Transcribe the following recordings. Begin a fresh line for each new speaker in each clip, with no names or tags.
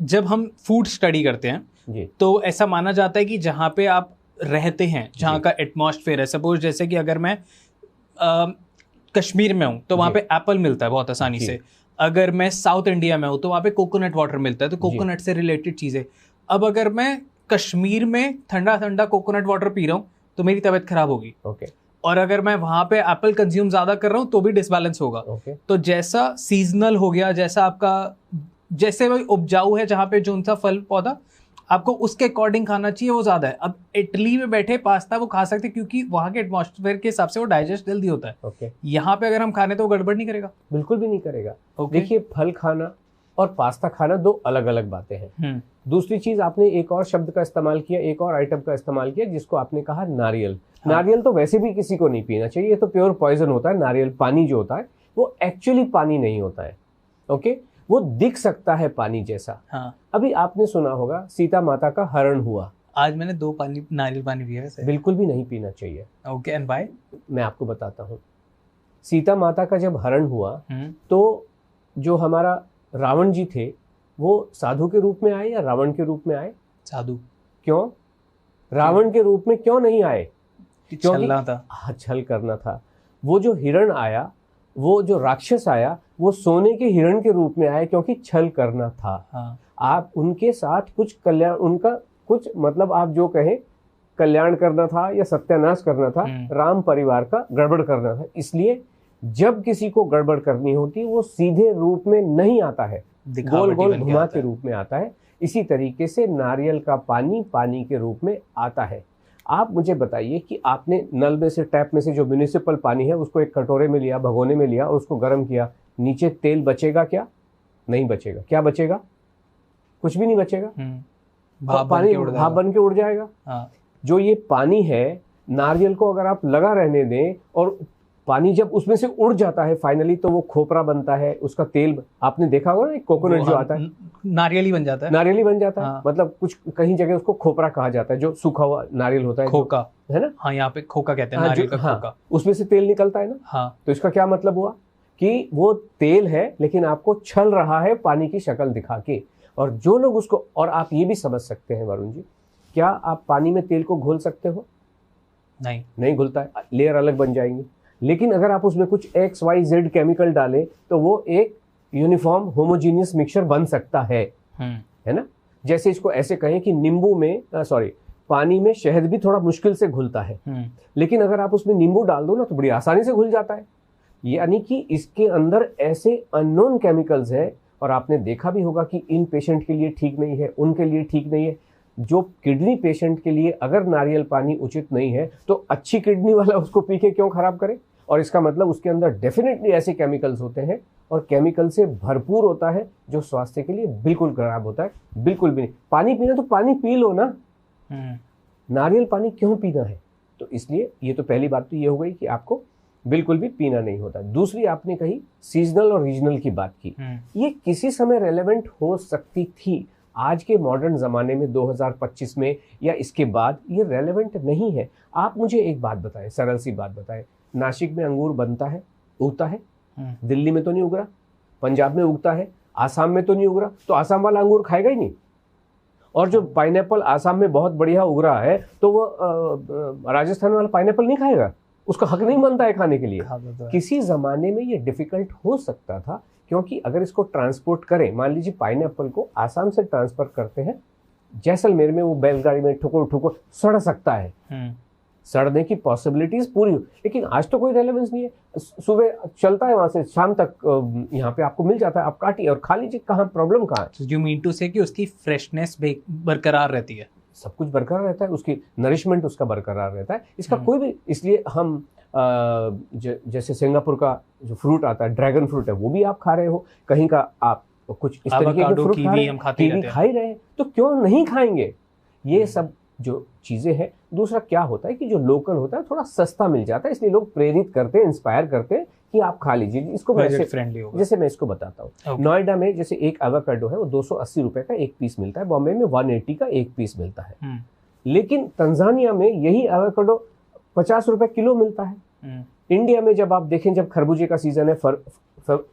जब हम food study करते हैं
जी
तो ऐसा माना जाता है कि जहाँ पे आप रहते हैं, जहाँ का एटमॉस्फेयर है, सपोज जैसे कि अगर मैं कश्मीर में हूँ तो वहाँ पे एप्पल मिलता है बहुत आसानी से। अगर मैं साउथ इंडिया में हूँ तो वहाँ पे कोकोनट वाटर मिलता है, तो कोकोनट से रिलेटेड चीज़ें। अब अगर मैं कश्मीर में ठंडा ठंडा कोकोनट वाटर पी रहा हूँ तो मेरी तबीयत खराब होगी।
ओके
और अगर मैं वहाँ पे एप्पल कंज्यूम ज़्यादा कर रहा हूँ तो भी डिसबैलेंस होगा। तो जैसा सीजनल हो गया, जैसा आपका जैसे वही उपजाऊ है जहाँ पे जो उनका फल पौधा, आपको उसके अकॉर्डिंग खाना चाहिए, वो ज़्यादा है। अब इटली में बैठे पास्ता वो खा सकते क्योंकि वहाँ के एटमॉस्फेयर के हिसाब से वो डाइजेस्ट जल्दी होता है। यहाँ पे अगर हम खाने तो वो गड़बड़ नहीं करेगा,
बिल्कुल भी नहीं करेगा। देखिए, फल खाना और पास्ता खाना दो अलग अलग बातें हैं। दूसरी चीज, आपने एक और शब्द का इस्तेमाल किया, एक और आइटम का इस्तेमाल किया जिसको आपने कहा नारियल। नारियल तो वैसे भी किसी को नहीं पीना चाहिए, ये तो प्योर पॉइजन होता है। नारियल पानी जो होता है वो एक्चुअली पानी नहीं होता है। ओके, वो दिख सकता है पानी जैसा। अभी आपने सुना होगा सीता माता का हरण हुआ।
आज मैंने 2 नारियल पानी पिया है।
बिल्कुल भी नहीं पीना चाहिए।
Okay, and why?
मैं आपको बताता हूँ। सीता माता का जब हरण हुआ तो जो हमारा रावण जी थे वो साधु के रूप में आए या रावण के रूप में आए?
साधु।
क्यों? रावण के रूप में क्यों नहीं आए?
छलना था।
छल करना था। वो जो हिरण आया, वो जो राक्षस आया, वो सोने के हिरण के रूप में आया क्योंकि छल करना था। आप उनके साथ कुछ कल्याण, उनका कुछ मतलब आप जो कहें कल्याण करना था या सत्यानाश करना था, राम परिवार का गड़बड़ करना था। इसलिए जब किसी को गड़बड़ करनी होती वो सीधे रूप में नहीं आता है, गोल गोल घुमा के रूप में आता है। इसी तरीके से नारियल का पानी पानी के रूप में आता है। आप मुझे बताइए कि आपने नल में से, टैप में से जो म्युनिसिपल पानी है उसको एक कटोरे में लिया, भगोने में लिया और उसको गर्म किया, नीचे तेल बचेगा क्या? नहीं बचेगा। क्या बचेगा? कुछ भी नहीं बचेगा। पानी भाप बन के उड़ जाएगा। जो ये पानी है, नारियल को अगर आप लगा रहने दें और पानी जब उसमें से उड़ जाता है फाइनली, तो वो खोपरा बनता है, उसका तेल आपने देखा होगा ना, कोकोनट जो आता है
नारियल ही बन जाता है।
नारियल ही बन जाता है। मतलब कुछ कहीं जगह उसको खोपरा कहा जाता है, जो सूखा हुआ नारियल होता है,
खोका
है ना।
हाँ, यहाँ पे खोका कहते हैं नारियल का खोका।
उसमें से तेल निकलता है ना। तो इसका क्या मतलब हुआ कि वो तेल है लेकिन आपको छल रहा है पानी की शक्ल दिखा के। और जो लोग उसको, और आप ये भी समझ सकते हैं वरुण जी, क्या आप पानी में तेल को घोल सकते हो? नहीं घुलता है, लेयर अलग बन जाएंगी। लेकिन अगर आप उसमें कुछ XYZ केमिकल डालें तो वो एक यूनिफॉर्म होमोजीनियस मिक्सचर बन सकता है ना। जैसे इसको ऐसे कहें कि नींबू में पानी में शहद भी थोड़ा मुश्किल से घुलता है, लेकिन अगर आप उसमें नींबू डाल दो ना तो बड़ी आसानी से घुल जाता है। यानी कि इसके अंदर ऐसे अननोन केमिकल्स हैं, और आपने देखा भी होगा कि इन पेशेंट के लिए ठीक नहीं है, उनके लिए ठीक नहीं है। जो किडनी पेशेंट के लिए अगर नारियल पानी उचित नहीं है तो अच्छी किडनी वाला उसको पी के क्यों खराब करे? और इसका मतलब उसके अंदर डेफिनेटली ऐसे केमिकल्स होते हैं और केमिकल से भरपूर होता है जो स्वास्थ्य के लिए बिल्कुल खराब होता है। बिल्कुल भी नहीं। पानी पीना तो पानी पी लो ना, नारियल पानी क्यों पीना है? तो इसलिए ये तो पहली बात तो ये हो गई कि आपको बिल्कुल भी पीना नहीं होता। दूसरी आपने कही सीजनल और रीजनल की बात की, ये किसी समय रेलेवेंट हो सकती थी। आज के मॉडर्न ज़माने में 2025 में या इसके बाद ये रेलेवेंट नहीं है। आप मुझे एक बात बताएं, सरल सी बात बताएं, नासिक में अंगूर बनता है, उगता है, दिल्ली में तो नहीं उग रहा, पंजाब में उगता है, आसाम में तो नहीं उग रहा, तो आसाम वाला अंगूर खाएगा ही नहीं। और जो पाइनएप्पल आसाम में बहुत बढ़िया उग रहा है तो वो राजस्थान वाला पाइनएप्पल नहीं खाएगा, उसका हक नहीं बनता है खाने के लिए। किसी ज़माने में ये डिफ़िकल्ट हो सकता था, क्योंकि अगर इसको ट्रांसपोर्ट करें, मान लीजिए पाइनएप्पल को आसाम से ट्रांसफर करते हैं जैसलमेर में, वो बैलगाड़ी में ठुकुर ठुकुर सड़ सकता है, सड़ने की पॉसिबिलिटीज पूरी। लेकिन आज तो कोई रेलेवेंस नहीं है, सुबह चलता है वहां से शाम तक यहाँ पे आपको मिल जाता है, आप काटिए और खा लीजिए। कहाँ प्रॉब्लम कहाँ है?
यू मीन टू से कि उसकी फ्रेशनेस बरकरार रहती है,
सब कुछ बरकरार रहता है, उसकी नरिशमेंट उसका बरकरार रहता है। इसका कोई भी, इसलिए हम जैसे सिंगापुर का जो फ्रूट आता है, ड्रैगन फ्रूट है, वो भी आप खा रहे हो, कहीं का आप कुछ इस तरीके के फ्रूट खा ही रहे हैं, तो क्यों नहीं खाएंगे? ये सब जो चीजें हैं। दूसरा क्या होता है कि जो लोकल होता है थोड़ा सस्ता मिल जाता है, इसलिए लोग प्रेरित करते हैं, इंस्पायर करते हैं कि आप खा लीजिए इसको। जैसे मैं इसको बताता हूँ, नोएडा में जैसे एक एवोकाडो है वो 280 रुपए का एक पीस मिलता है, बॉम्बे में 180 का एक पीस मिलता है। लेकिन तंजानिया में यही एवोकाडो 50 रुपए किलो मिलता है। इंडिया में जब आप देखें, जब खरबूजे का सीजन है,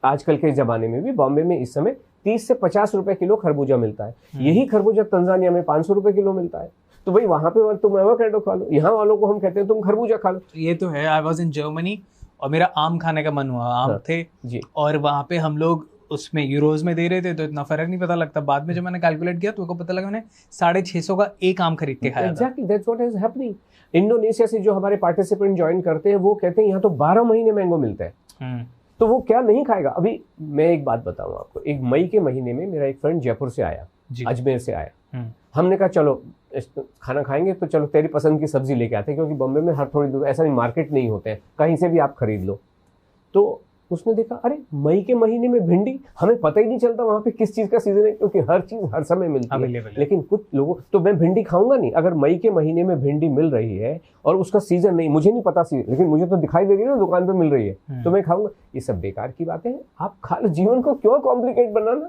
आजकल के जमाने में भी बॉम्बे में इस समय 30 से 50 रुपए किलो खरबूजा मिलता है। यही खरबूजा तंजानिया में 500 रुपए किलो मिलता है। तो भाई वहां पे तुम एवोकाडो खा लो, यहाँ वालों को हम कहते हैं तुम खरबूजा खा लो।
ये तो है। आई वॉज इन जर्मनी और मेरा आम खाने का मन हुआ, आम थे जी, और वहाँ पे हम लोग उसमें यूरोज में दे रहे थे तो इतना फर्क नहीं पता लगता। बाद में जब मैंने कैलकुलेट किया तो पता लगा मैंने 650 का एक आम खरीद के खाया।
Exactly, that's what is happening. Indonesia से जो हमारे पार्टिसिपेंट ज्वाइन करते हैं वो कहते हैं यहाँ तो 12 महीने मैंगो मिलता है, तो वो क्या नहीं खाएगा। अभी मैं एक बात बताऊं आपको, एक मई के महीने में मेरा एक फ्रेंड जयपुर से आया, अजमेर से आया। हमने कहा चलो खाना खाएंगे तो चलो तेरी पसंद की सब्जी लेके आते हैं, क्योंकि बॉम्बे में हर थोड़ी दूर ऐसा नहीं मार्केट नहीं होते हैं, कहीं से भी आप खरीद लो। तो उसने देखा अरे मई के महीने में भिंडी, हमें पता ही नहीं चलता वहां पे किस चीज का सीजन है, क्योंकि हर चीज हर समय मिलती है। लेकिन कुछ लोगों, तो मैं भिंडी खाऊंगा नहीं अगर मई के महीने में भिंडी मिल रही है और उसका सीजन नहीं, मुझे नहीं पता सीजन, लेकिन मुझे तो दिखाई दे रही है ना दुकान पे मिल रही है, तो मैं खाऊंगा। ये सब बेकार की बातें हैं। आप खा लो, जीवन को क्यों कॉम्प्लिकेट बनाना।